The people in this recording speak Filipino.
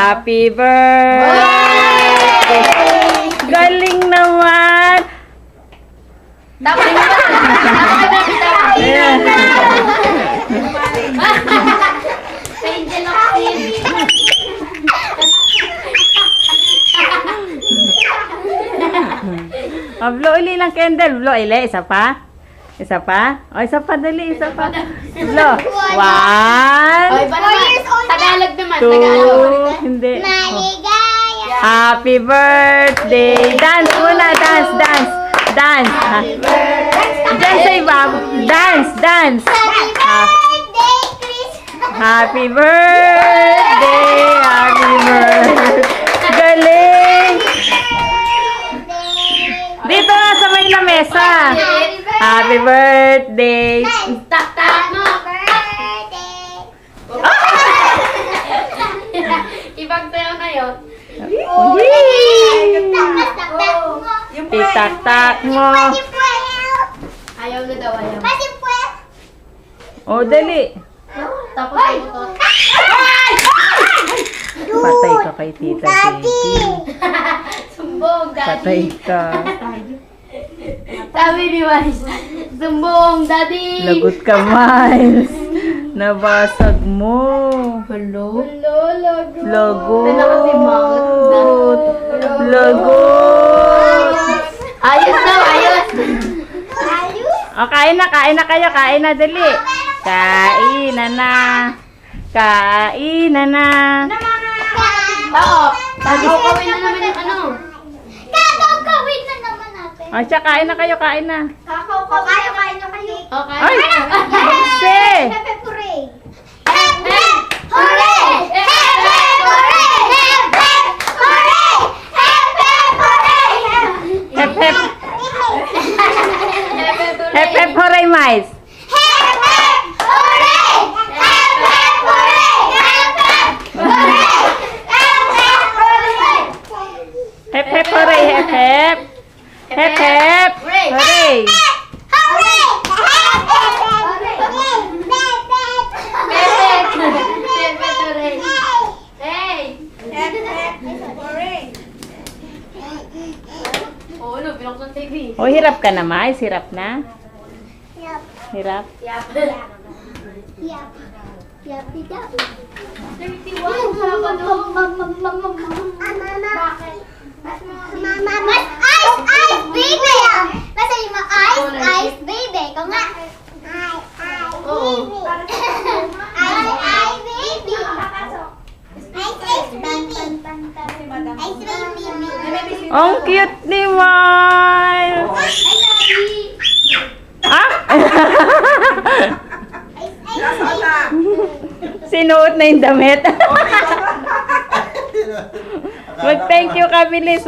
Happy birthday! Galing naman! Dapat Ayan. Angel of Sin. Blow uli ng candle. Blow uli. Isa pa? Isa pa? O, isa pa. Dali. Isa pa. Blow. One. Oy, ba naman? Tagalog naman. Two. Tagalog. Hindi. Maligaya. Happy birthday. Dance muna. Dance. Dance. Dance. Diyan sa iba. Dance. Dance. Birthday, Chris. Happy birthday. Happy birthday. Galing. Dito na sa may lamesa. Happy birthday. Tak mo. Birthday. Ibang tayo na yun. Tak-tak mo. Itak-tak mo. Ayaw na daw, ayaw. O, dali. Tapos ako to. Patay ka kay Tita Baby. Sumbong, Patay daddy. ka. Sabi ni Miles, sumbong, daddy. Lagot ka, Miles. Nabasag mo. Hello? Hello, lagot. Lagot. Ito na kasi magot. Lagot. Ayos daw, ayos. O, kain na kayo. Kain na, dali. Kain na. Kain na. Oo. Pag-ukawin na naman yung ano. Kakawin na naman natin. O, siya, kain na kayo. Kain na. Kain na kayo. Okay. Ay! Kasi! Pepe Puree. Hep, hep, hooray! Hep, hep, hooray! Hep, hep, hooray! Hep, hep, hooray! Hep, hep. Hep, hep, hooray, Miles. Hep, hep, hooray! Hep, hep, hooray! Hep, hep, hooray! Hep, hep, hooray! Hep, hep, hooray, hep, hep. Hep, hep, hooray. Hooray! Hep, hep, hooray! Pepe Turay. Hey! Oo, no, binuksan TV. O, hirap ka na, Miles. Hirap na. Yup, Hirap. Yap. yup, yup, yup. 31 Sabado. Bakit? Mas ice, ice, baby! Nasa yung mga ice, ice, baby. Ikaw nga. Oo. Ice, ice, baby. Ice, ice, baby. Ice, baby. Ang cute ni Miles. Ah? Sinuot na yung damit. Mag-thank you ka, bilis.